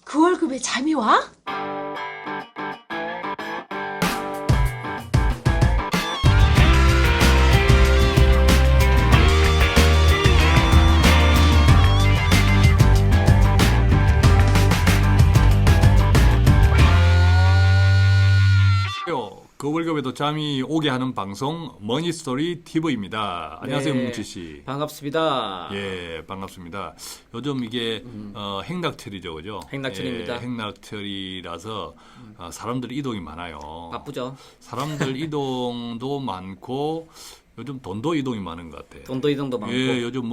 그 월급에 잠이 와? 그 월급에도 잠이 오게 하는 방송 머니스토리 TV입니다. 안녕하세요, 네, 뭉치 씨. 반갑습니다. 예, 반갑습니다. 요즘 이게 행락철이죠, 그죠? 행락철입니다. 예, 행락철이라서 사람들 이동이 많아요. 바쁘죠? 사람들 이동도 많고 요즘 돈도 이동이 많은 것 같아요. 돈도 이동도 많고. 예, 요즘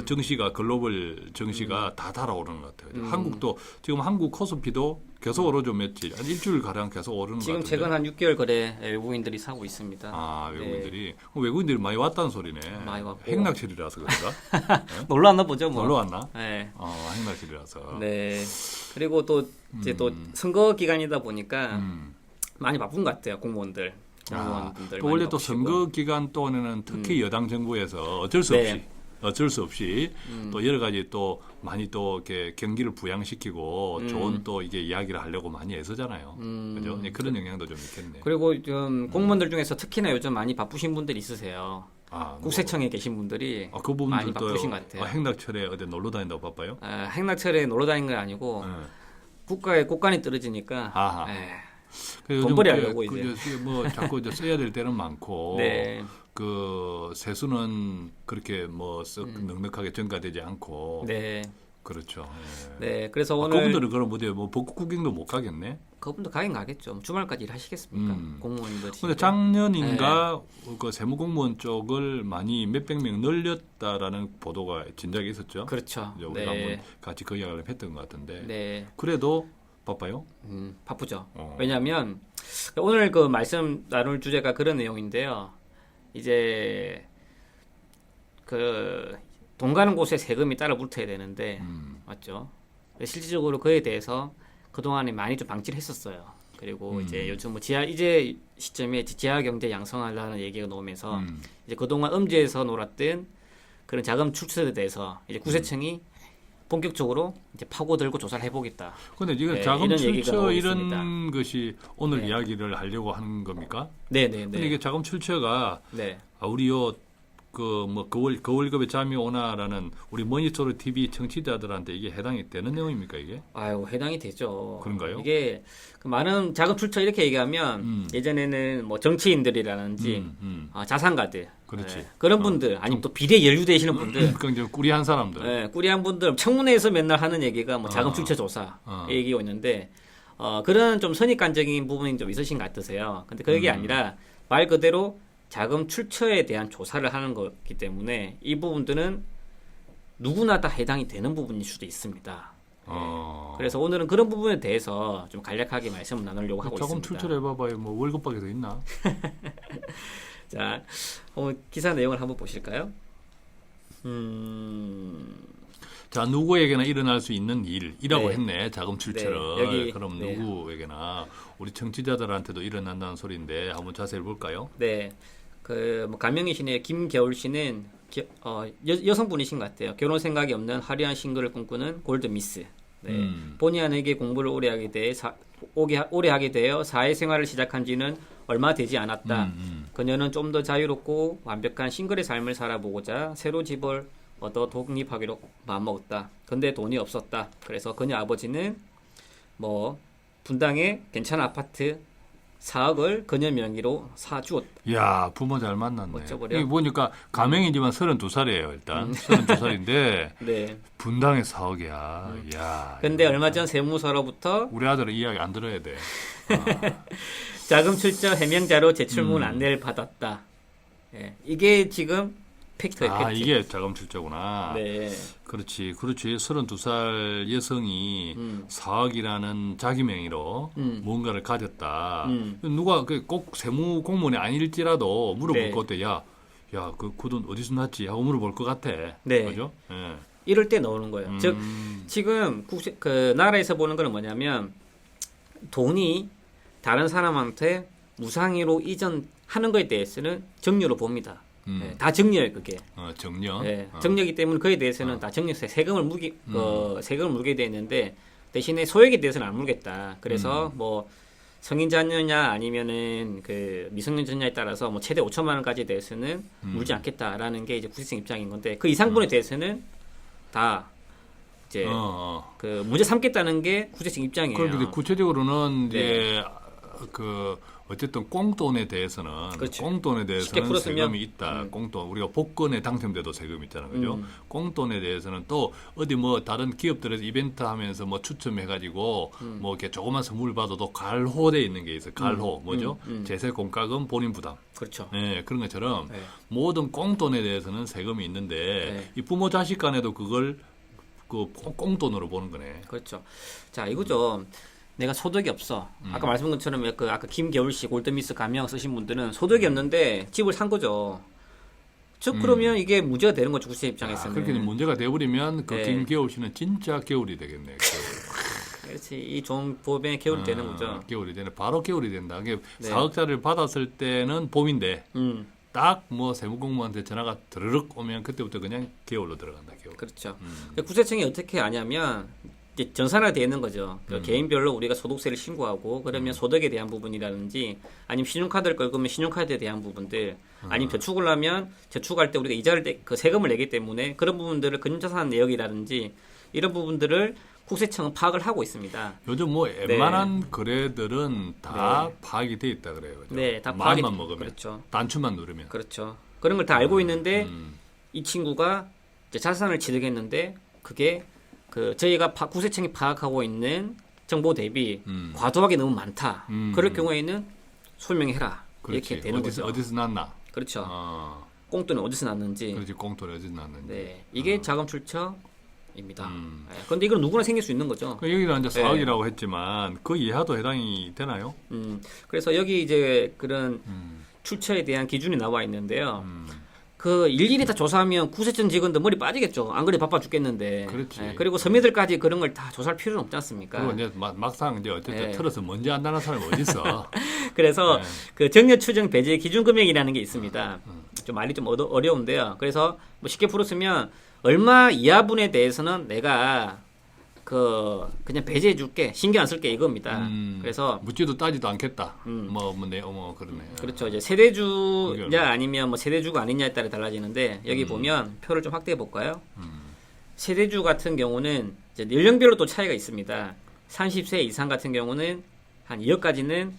정시가 글로벌 정시가 다 달아오르는 것 같아요. 한국도 지금 한국 코스피도 계속 오르죠, 며칠 한 일주일 가량 계속 오르는 것 지금 같은데. 최근 한 6개월 거래 외국인들이 사고 있습니다. 아, 네. 외국인들이 외국인들이 많이 왔다는 소리네. 많이 왔고. 행락철이라서 그런가? 놀러 왔나 보죠, 뭐. 놀러 왔나? 네. 행락철이라서. 네. 그리고 또 이제 또 선거 기간이다 보니까 많이 바쁜 것 같아요, 공무원들. 또 많이 원래 또 바쁘시고. 선거 기간 동안에는 특히 여당 정부에서 어쩔 수 네. 없이 또 여러 가지 또 많이 또 이렇게 경기를 부양시키고 좋은 또 이게 이야기를 하려고 많이 애쓰잖아요. 그죠? 네, 그런 영향도 좀 있겠네. 그리고 좀 공무원들 중에서 특히나 요즘 많이 바쁘신 분들이 있으세요. 아, 국세청에 계신 분들이 그 많이 부분들도 바쁘신 것 같아요. 행락철에 어디 놀러 다닌다고 바빠요? 행락철에 놀러 다니는 건 아니고 네. 국가의 꽃간이 떨어지니까 아하. 돈 벌이 하려고 이제. 뭐 자꾸 이제 써야 될 때는 많고 네. 그 세수는 그렇게 썩 넉넉하게 전가되지 않고 네. 그렇죠. 예. 네. 그래서 오늘 그분들은 그럼 어디 벚꽃 구경도 못 가겠네. 그분도 가긴 가겠죠. 주말까지 일하시겠습니까? 공무원들. 근데 작년인가 그 세무공무원 쪽을 많이 몇백 명 늘렸다라는 보도가 진작에 있었죠. 그렇죠. 이제 우리가 한번 같이 그 이야기를 했던 것 같은데. 네. 그래도 바빠요? 바쁘죠. 어. 왜냐하면 오늘 그 말씀 나눌 주제가 그런 내용인데요. 이제 그 돈 가는 곳에 세금이 따라 붙어야 되는데 맞죠? 실질적으로 그에 대해서 그동안에 많이 좀 방치를 했었어요. 그리고 이제 요즘 이제 시점에 지하 경제 양성하려는 얘기가 나오면서 이제 그동안 음지에서 놀았던 그런 자금 출처에 대해서 이제 구세청이 본격적으로 이제 파고들고 조사를 해보겠다. 근데 이건 네, 자금 이런 얘기가 출처 나오고 이런 있습니다. 것이 오늘 네. 이야기를 하려고 하는 겁니까? 네네네. 근데 이게 자금 출처가 네. 우리 그 월급에 잠이 오나라는 우리 머니토리 TV 청취자들한테 이게 해당이 되는 내용입니까 이게? 아유, 해당이 되죠. 그런가요? 이게 그 많은 자금 출처 이렇게 얘기하면 예전에는 뭐 정치인들이라든지 자산가들, 그렇지. 그런 분들 아니면 또 비리에 연루되시는 분들, 그러니까 이제 꾸리한 사람들. 꾸리한 분들 청문회에서 맨날 하는 얘기가 뭐 자금 출처 조사 얘기가 있는데 그런 좀 선입관적인 부분이 좀 있으신 것 같으세요. 근데 그게 아니라 말 그대로 자금 출처에 대한 조사를 하는 거기 때문에 이 부분들은 누구나 다 해당이 되는 부분일 수도 있습니다. 그래서 오늘은 그런 부분에 대해서 좀 간략하게 말씀을 나누려고 하고 자금 있습니다. 출처를 해봐봐요. 뭐 월급밖에 더 있나? 자, 기사 내용을 한번 보실까요? 자, 누구에게나 일어날 수 있는 일이라고 네. 했네. 자금 출처를. 네, 여기, 그럼 네. 누구에게나 우리 청취자들한테도 일어난다는 소리인데 한번 자세히 볼까요? 네, 뭐 가명이시네요. 김겨울 씨는 여성분이신 것 같아요. 결혼 생각이 없는 화려한 싱글을 꿈꾸는 골드미스. 네. 본의 아니게 공부를 오래 하게 되어 사회생활을 시작한 지는 얼마 되지 않았다. 그녀는 좀 더 자유롭고 완벽한 싱글의 삶을 살아보고자 새로 집을 얻어 독립하기로 마음먹었다. 근데 돈이 없었다. 그래서 그녀 아버지는 뭐 분당에 괜찮은 아파트 4억을 그녀 명의로 사주었다. 이야, 부모 잘 만났네. 어쩌버려? 이게 보니까 가명이지만 32살이에요, 일단. 32살인데 네. 분당에 4억이야. 이야. 근데 얼마 전 세무서로부터 우리 아들은 이야기 안 들어야 돼. 자금 출처 해명자로 제출문 안내를 받았다. 예, 이게 지금 팩트예요. 팩트. 이게 자금 출처구나. 네. 그렇지. 32살 여성이 4억이라는 자기 명의로 뭔가를 가졌다. 누가 꼭 세무 공무원이 아닐지라도 물어볼 네. 것 같아. 야, 그 돈 어디서 났지? 하고 물어볼 것 같아. 네. 그죠? 예. 이럴 때 나오는 거예요. 즉 지금 그 나라에서 보는 거는 뭐냐면 돈이 다른 사람한테 무상으로 이전하는 것에 대해서는 정료로 봅니다. 네, 다 정료예요, 그게. 정녕. 네, 정료이기 때문에 그에 대해서는 다 정료세 세금을 물게 되는데 대신에 소액에 대해서는 안 물겠다. 그래서 뭐 성인자녀냐 아니면은 그 미성년자냐에 따라서 뭐 최대 5천만 원까지에 대해서는 물지 않겠다라는 게 이제 구체청 입장인 건데 그 이상분에 대해서는 다 이제 그 문제 삼겠다는 게 구체청 입장이에요. 그런데 구체적으로는 이제 그 어쨌든 꽁돈에 대해서는 그렇죠. 꽁돈에 대해서는 풀었으면, 세금이 있다. 꽁돈 우리가 복권에 당첨돼도 세금 있잖아요, 그죠? 꽁돈에 대해서는 또 어디 뭐 다른 기업들에서 이벤트 하면서 뭐 추첨해가지고 뭐 이렇게 조그만 선물 받아도 갈호돼 있는 게 있어요. 갈호 뭐죠? 제세 공과금 본인 부담. 그렇죠. 네, 그런 것처럼 모든 꽁돈에 대해서는 세금이 있는데 이 부모 자식 간에도 그걸 그 꽁돈으로 보는 거네. 그렇죠. 자, 이거죠. 내가 소득이 없어. 아까 말씀한 것처럼 그 아까 김겨울 씨 골드미스 가명 쓰신 분들은 소득이 없는데 집을 산 거죠. 즉 그러면 이게 문제가 되는 거죠. 구세 입장에서는. 그렇게 문제가 돼버리면 그 네. 김겨울 씨는 진짜 겨울이 되겠네. 그렇지. 이 좋은 보험에 겨울이 되는 거죠. 겨울이 되네. 바로 겨울이 된다. 이게 4억짜리를 받았을 때는 봄인데 딱 뭐 세무공무원한테 전화가 드르륵 오면 그때부터 그냥 겨울로 들어간다. 겨울. 그렇죠. 구세청이 어떻게 하냐면 이제 전산화가 되어 있는 거죠. 그 개인별로 우리가 소득세를 신고하고 그러면 소득에 대한 부분이라든지 아니면 신용카드를 끌고면 신용카드에 대한 부분들 아니면 저축을 하면 저축할 때 우리가 이자를 그 세금을 내기 때문에 그런 부분들을 근저산 내역이라든지 이런 부분들을 국세청은 파악을 하고 있습니다. 요즘 뭐 웬만한 거래들은 다 파악이 돼 있다 그래요. 그죠? 네, 다 마음만 파악이 먹으면, 그렇죠. 단추만 누르면. 그렇죠. 그런 걸 다 알고 있는데 이 친구가 이제 자산을 취득했는데 그게 그 저희가 국세청이 파악하고 있는 정보 대비 과도하게 너무 많다. 그럴 경우에는 소명해라. 그렇지. 이렇게 되는 거죠. 어디서 났나? 그렇죠. 꽁돈이 어디서 났는지. 그렇지. 꽁돈이 어디서 났는지. 네, 이게 자금 출처입니다. 그런데 이건 누구나 생길 수 있는 거죠. 여기는 이제 4억이라고 했지만 그 이하도 해당이 되나요? 그래서 여기 이제 그런 출처에 대한 기준이 나와 있는데요. 그 일일이 다 조사하면 구세청 직원도 머리 빠지겠죠. 안 그래 바빠 죽겠는데. 그렇지. 그리고 서민들까지 그런 걸 다 조사할 필요는 없지 않습니까? 그리고 이제 막상 이제 어쨌든 틀어서 먼지 안 나는 사람이 어디 있어? 그래서 그 정려 추정 배제 기준 금액이라는 게 있습니다. 좀 말이 좀 어려운데요. 그래서 뭐 쉽게 풀었으면 얼마 이하분에 대해서는 내가 그냥 배제해 줄게, 신경 안 쓸게 이겁니다. 그래서 묻지도 따지도 않겠다. 그러네. 그렇죠. 이제 세대주냐 아니면 뭐 세대주가 아니냐에 따라 달라지는데 여기 보면 표를 좀 확대해 볼까요? 세대주 같은 경우는 이제 연령별로 또 차이가 있습니다. 30세 이상 같은 경우는 한 2억까지는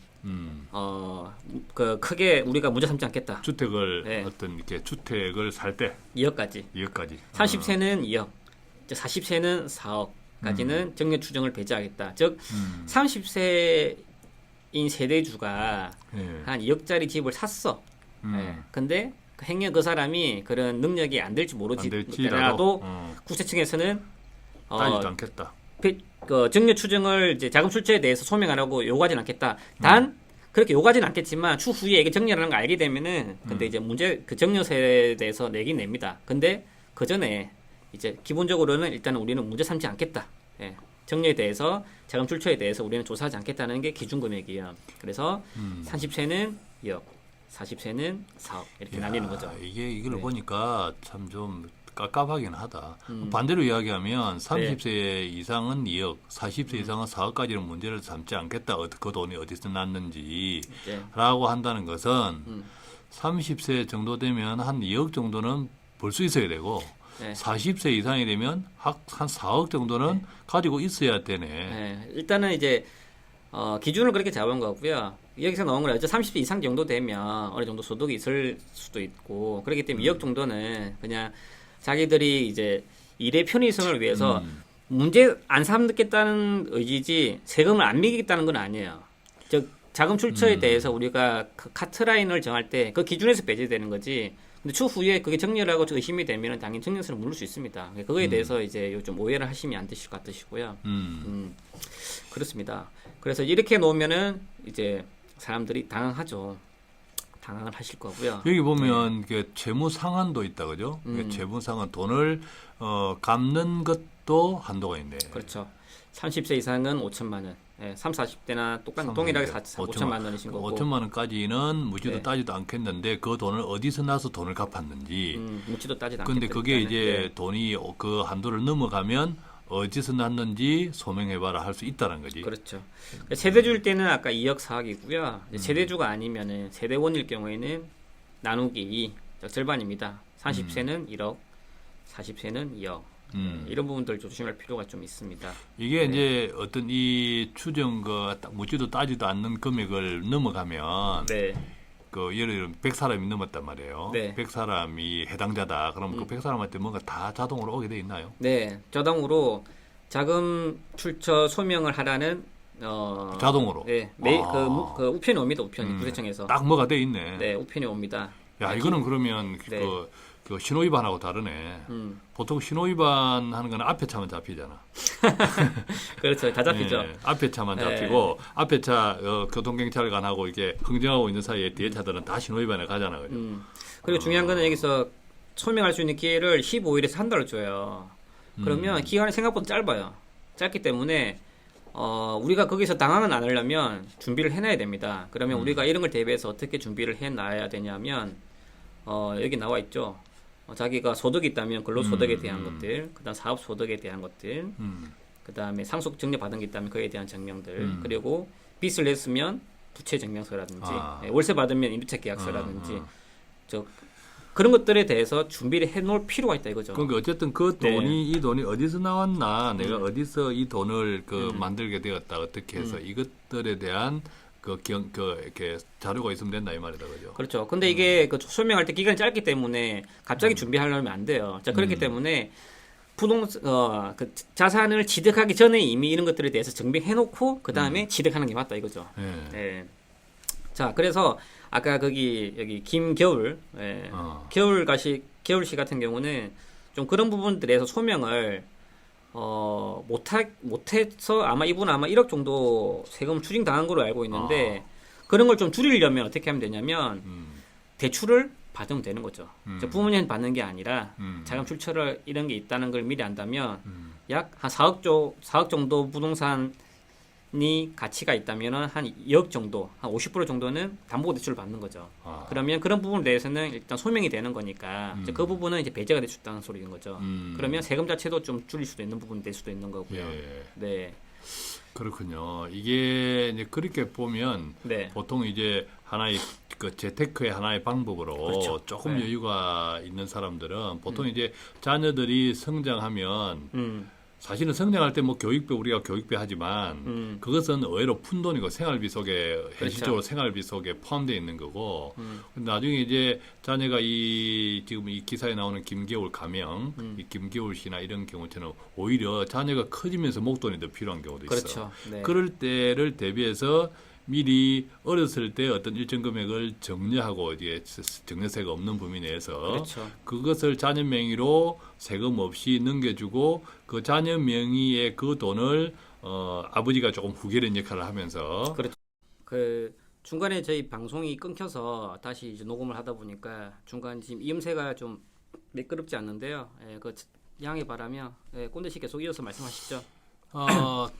그 크게 우리가 문제 삼지 않겠다. 주택을 어떤 이렇게 주택을 살 때 2억까지. 30세는 2억, 이제 40세는 4억. 까지는 정려 추정을 배제하겠다. 즉 30세인 세대주가 한 2억짜리 집을 샀어. 근데 그 행여 그 사람이 그런 능력이 안 될지 모르지라도 국세청에서는 따지도 않겠다. 그 정려 추정을 이제 자금 출처에 대해서 소명 안 하고 요구하진 않겠다. 단 그렇게 요구하진 않겠지만 추후에 이게 정려라는 걸 알게 되면은 근데 이제 문제 그 정려세에 대해서 내긴 냅니다. 근데 그 전에 이제 기본적으로는 일단은 우리는 문제 삼지 않겠다. 정려에 대해서 자금 출처에 대해서 우리는 조사하지 않겠다는 게 기준 금액이에요. 그래서 30세는 2억, 40세는 4억 이렇게 나뉘는 거죠. 이걸 보니까 참 좀 깝깝하긴 하다. 반대로 이야기하면 30세 이상은 2억, 40세 이상은 4억까지는 문제를 삼지 않겠다. 그 돈이 어디서 났는지 라고 한다는 것은 30세 정도 되면 한 2억 정도는 벌 수 있어야 되고 40세 이상이 되면 한 4억 정도는 가지고 있어야 되네. 일단은 이제 기준을 그렇게 잡은 거고요. 여기서 나온 건 30세 이상 정도 되면 어느 정도 소득이 있을 수도 있고 그렇기 때문에 2억 정도는 그냥 자기들이 이제 일의 편의성을 위해서 문제 안 삼겠다는 의지지 세금을 안 매기겠다는 건 아니에요. 즉 자금 출처에 대해서 우리가 그 카트라인을 정할 때 그 기준에서 배제되는 거지. 근데 추후에 그게 정렬하고 의심이 되면 당연히 정렬세를 물을 수 있습니다. 그거에 대해서 이제 좀 오해를 하시면 안 되실 것 같으시고요. 그렇습니다. 그래서 이렇게 놓으면은 이제 사람들이 당황하죠. 당황을 하실 거고요. 여기 보면 채무 상한도 있다, 그죠? 채무 상한 돈을 갚는 것도 한도가 있네. 그렇죠. 30세 이상은 5천만 원. 30, 40대나 동일하게 5천만 원이신 거고 5천만 원까지는 묻지도 따지도 않겠는데 그 돈을 어디서 나서 돈을 갚았는지 묻지도 따지도 않겠다. 근데 그게 이제 돈이 그 한도를 넘어가면 어디서 났는지 소명해봐라 할 수 있다는 거지. 그렇죠. 세대주일 때는 아까 2억 4억이고요. 세대주가 아니면은 세대원일 경우에는 나누기 2, 절반입니다. 30세는 1억, 40세는 2억. 이런 부분들 조심할 필요가 좀 있습니다. 이게 이제 어떤 이 추정 묻지도 따지도 않는 금액을 넘어가면 네. 그 예를 들면 100사람이 넘었단 말이에요. 네. 100사람이 해당자다. 그러면 그 100사람한테 뭔가 다 자동으로 오게 돼 있나요? 네, 자동으로 자금 출처 소명을 하라는 자동으로. 네, 그 우편이 옵니다. 우편이 구세청에서. 딱 뭐가 돼 있네. 네, 우편이 옵니다. 야, 이거는 그러면 네. 그 신호위반하고 다르네. 보통 신호위반 하는 거는 앞에 차만 잡히잖아. 그렇죠. 다 잡히죠. 네, 앞에 차만 잡히고 앞에 차 교통경찰관하고 이게 흥정하고 있는 사이에 뒤에 차들은 다 신호위반에 가잖아. 그죠? 그리고 중요한 거는 여기서 소명할 수 있는 기회를 15일에서 한 달을 줘요. 그러면 기간이 생각보다 짧아요. 짧기 때문에 우리가 거기서 당황은 안 하려면 준비를 해놔야 됩니다. 그러면 우리가 이런 걸 대비해서 어떻게 준비를 해놔야 되냐면 여기 나와 있죠. 자기가 소득이 있다면 근로소득에 대한 것들, 그다음 사업소득에 대한 것들, 그다음에 상속 증여 받은 게 있다면 그에 대한 증명들, 그리고 빚을 냈으면 부채 증명서라든지 월세 받으면 임대차 계약서라든지 그런 것들에 대해서 준비를 해놓을 필요가 있다 이거죠. 그러니까 어쨌든 그 돈이 이 돈이 어디서 나왔나, 내가 어디서 이 돈을 만들게 되었다, 어떻게 해서 이것들에 대한 이렇게 자료가 있으면 된다 이 말이다, 그죠? 그렇죠. 근데 이게 그 설명할 때 기간이 짧기 때문에 갑자기 준비하려면 안 돼요. 자, 그렇기 때문에 그 자산을 취득하기 전에 이미 이런 것들에 대해서 정비해놓고 그 다음에 취득하는 게 맞다 이거죠. 네. 자, 그래서 아까 여기 김겨울, 겨울씨 같은 경우는 좀 그런 부분들에서 소명을 못해서 아마 이분은 아마 1억 정도 세금 추징 당한 걸로 알고 있는데 그런 걸 좀 줄이려면 어떻게 하면 되냐면 대출을 받으면 되는 거죠. 부모님 받는 게 아니라 자금 출처를 이런 게 있다는 걸 미리 안다면 약 한 4억 정도 부동산이 가치가 있다면 한 2억 정도, 한 50% 정도는 담보대출을 받는 거죠. 그러면 그런 부분에 대해서는 일단 소명이 되는 거니까 이제 그 부분은 이제 배제가 될 수 있다는 소리인 거죠. 그러면 세금 자체도 좀 줄일 수도 있는 부분이 될 수도 있는 거고요. 예. 네. 그렇군요. 이게 이제 그렇게 보면 보통 이제 하나의 그 재테크의 하나의 방법으로 그렇죠. 조금 여유가 있는 사람들은 보통 이제 자녀들이 성장하면 사실은 성장할 때 뭐 교육비 우리가 교육비 하지만 그것은 의외로 푼돈이고 생활비 속에 현실적으로 생활비 속에 포함되어 있는 거고 나중에 이제 자녀가 지금 이 기사에 나오는 김겨울 가명 이 김겨울 씨나 이런 경우처럼 오히려 자녀가 커지면서 목돈이 더 필요한 경우도 있어. 그렇죠. 네. 그럴 때를 대비해서 미리 어렸을 때 어떤 일정 금액을 정려하고 이게 증여세가 없는 범위 내에서 그렇죠. 그것을 자녀 명의로 세금 없이 넘겨주고 그 자녀 명의의 그 돈을 아버지가 조금 후계련 역할을 하면서 그렇죠. 그 중간에 저희 방송이 끊겨서 다시 이제 녹음을 하다 보니까 중간 지금 이음새가 좀 매끄럽지 않는데요. 그 양해 바라며 꼰대 씨 계속 이어서 말씀하시죠.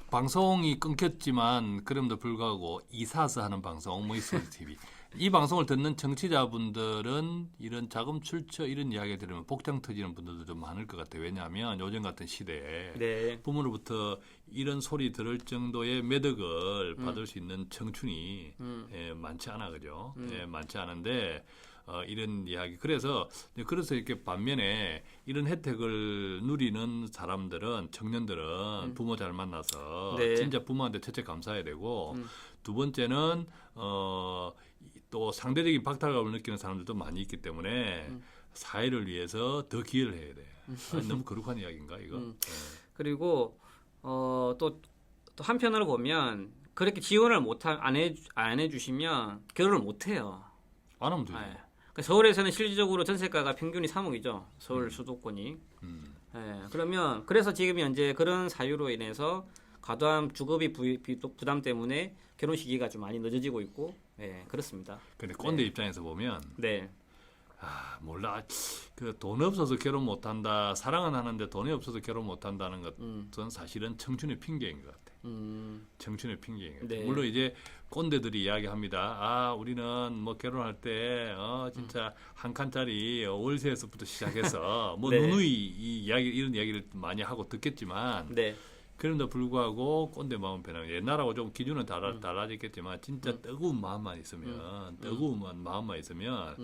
방송이 끊겼지만 그럼에도 불구하고 이사서 하는 방송 모이스트 TV 이 방송을 듣는 청취자분들은 이런 자금 출처 이런 이야기 들으면 복장 터지는 분들도 좀 많을 것 같아요. 왜냐하면 요즘 같은 시대에 부모로부터 이런 소리 들을 정도의 매덕을 받을 수 있는 청춘이 많지 않아, 그죠? 많지 않은데 이런 이야기. 그래서 이렇게 반면에 이런 혜택을 누리는 사람들은 청년들은 부모 잘 만나서 진짜 부모한테 첫째 감사해야 되고 두 번째는 또 상대적인 박탈감을 느끼는 사람들도 많이 있기 때문에 사회를 위해서 더 기여를 해야 돼. 너무 거룩한 이야기인가 이거? 그리고 또 한편으로 보면 그렇게 지원을 안 해주시면 결혼을 못 해요. 안 하면 되죠. 그러니까 서울에서는 실질적으로 전세가가 평균이 3억이죠. 서울 수도권이. 그러면 그래서 지금 현재 그런 사유로 인해서 과도한 주거비 부담 때문에 결혼 시기가 좀 많이 늦어지고 있고, 그렇습니다. 근데 꼰대 입장에서 보면, 몰라, 그 돈 없어서 결혼 못한다, 사랑은 하는데 돈이 없어서 결혼 못한다는 것은 사실은 청춘의 핑계인 것 같아. 청춘의 핑계인 거죠. 네. 물론 이제 꼰대들이 이야기합니다. 아, 우리는 뭐 결혼할 때 진짜 한 칸짜리 월세에서부터 시작해서 뭐 네. 누누이 이런 이야기를 많이 하고 듣겠지만 네. 그럼에도 불구하고 꼰대 마음 변하면 옛날하고 좀 기준은 달라졌겠지만 진짜 뜨거운 마음만 있으면 뜨거운 마음만 있으면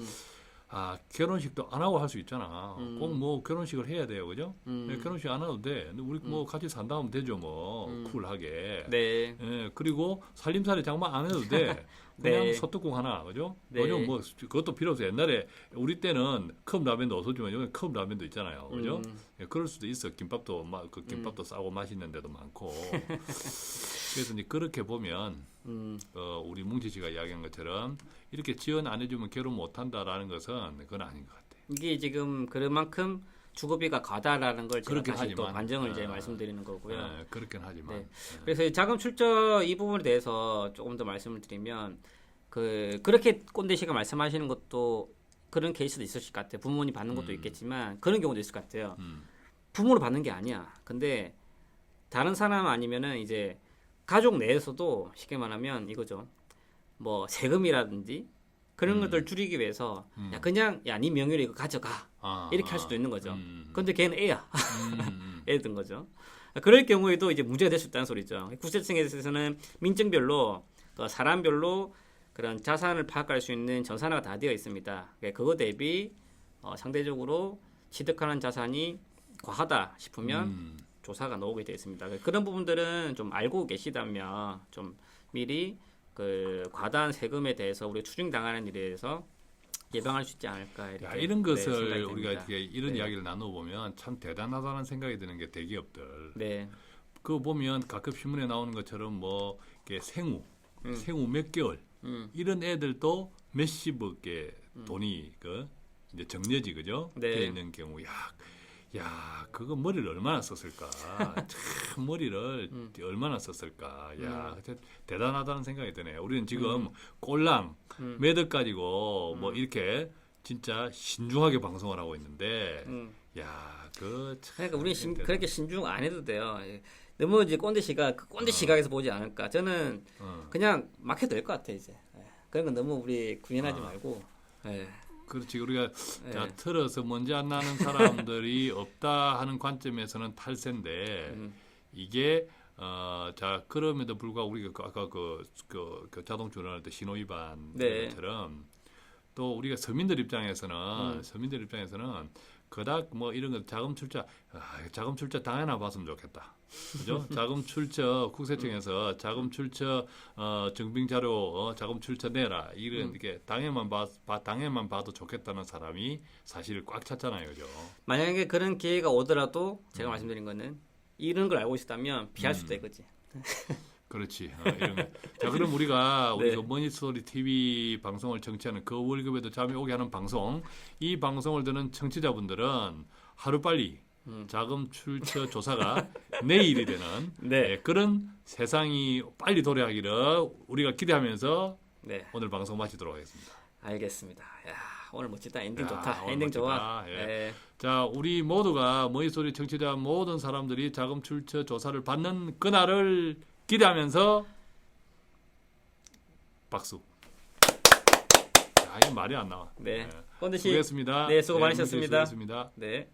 아, 결혼식도 안 하고 할 수 있잖아. 꼭 뭐 결혼식을 해야 돼요, 그죠? 네, 결혼식 안 해도 돼. 근데 우리 뭐 같이 산다 하면 되죠, 뭐 쿨하게. 네. 예, 그리고 살림살이 장만 안 해도 돼. 그냥 네. 소뚜껑 하나, 그죠? 네. 요즘 뭐 그것도 필요 없어. 옛날에 우리 때는 컵 라면도 없었지만 요즘 컵 라면도 있잖아요, 그죠? 예, 그럴 수도 있어. 김밥도 그 김밥도 싸고 맛있는 데도 많고. 그래서 이제 그렇게 보면 우리 뭉치 씨가 이야기한 것처럼 이렇게 지원 안 해주면 결혼 못 한다라는 것은 그건 아닌 것 같아요. 이게 지금 그만큼 주거비가 과다라는 걸 제가 그렇긴 다시 또 하지만, 반증을 이제 말씀드리는 거고요. 그렇긴 하지만. 네. 그래서 이 자금 출처 이 부분에 대해서 조금 더 말씀을 드리면 그렇게 꼰대 씨가 말씀하시는 것도 그런 케이스도 있을 것 같아요. 부모님 받는 것도 있겠지만 그런 경우도 있을 것 같아요. 부모로 받는 게 아니야. 근데 다른 사람 아니면은 이제 가족 내에서도 쉽게 말하면 이거죠. 뭐 세금이라든지 그런 것들 줄이기 위해서 야 그냥 야 네 명의로 이거 가져가 이렇게 할 수도 있는 거죠. 근데 걔는 애야. 애든 거죠. 그럴 경우에도 이제 문제가 될 수 있다는 소리죠. 국세청에서는 민증별로 사람별로 그런 자산을 파악할 수 있는 전산화가 다 되어 있습니다. 그거 대비 상대적으로 취득하는 자산이 과하다 싶으면 조사가 나오게 되어 있습니다. 그런 부분들은 좀 알고 계시다면 좀 미리 과다한 세금에 대해서 우리 추징당하는 일에 대해서 예방할 수 있지 않을까 이렇게. 야, 이런 것을 생각이 우리가 됩니다. 이렇게 이런 네. 이야기를 나눠보면 참 대단하다는 생각이 드는 게 대기업들. 네. 그거 보면 가끔 신문에 나오는 것처럼 뭐 이렇게 생후 몇 개월 이런 애들도 몇십억의 돈이 이제 정려지 그죠? 네. 돼 있는 경우 야 그거 머리를 얼마나 썼을까? 참 머리를 얼마나 썼을까? 야 대단하다는 생각이 드네요. 우리는 지금 꼴랑 매듭 가지고 뭐 이렇게 진짜 신중하게 방송을 하고 있는데 야 그러니까 우리는 그렇게 신중 안 해도 돼요. 너무 이제 꼰대 시각 그 꼰대 시각에서 보지 않을까. 저는 그냥 막 해도 될 것 같아 이제. 그런 건 너무 우리 구현하지 말고. 예. 그렇지 우리가 자 틀어서 먼지 안 나는 사람들이 없다 하는 관점에서는 탈세인데 이게 자 그럼에도 불구하고 우리가 아까 그 자동차 운전할 때 신호 위반 네. 것처럼 또 우리가 서민들 입장에서는 그닥 뭐 이런 거 자금 출처 당연히 봤으면 좋겠다. 그죠? 자금 출처 국세청에서 자금 출처 증빙 자료 자금 출처 내라. 이렇게 당연만 봐도 좋겠다는 사람이 사실 꽉 찼잖아요. 그죠? 만약에 그런 기회가 오더라도 제가 말씀드린 거는 이런 걸 알고 있었다면 피할 수도 있겠지. 그렇지. 이런 거. 자, 그럼 우리가 네. 우리 머니스토리 TV 방송을 청취하는 그 월급에도 잠이 오게 하는 방송, 이 방송을 듣는 청취자분들은 하루 빨리 자금 출처 조사가 내일이 되는 네. 그런 세상이 빨리 도래하기를 우리가 기대하면서 네. 오늘 방송 마치도록 하겠습니다. 알겠습니다. 야, 오늘 멋지다. 엔딩 야, 좋다. 오늘 엔딩 멋지다. 좋아. 예. 네. 자, 우리 모두가 머니소리 청취자 모든 사람들이 자금 출처 조사를 받는 그날을 기대하면서 박수. 야, 이 말이 안 나와. 네. 꼰대 씨. 수고했습니다. 네, 수고 많으셨습니다. 수고했습니다. 네.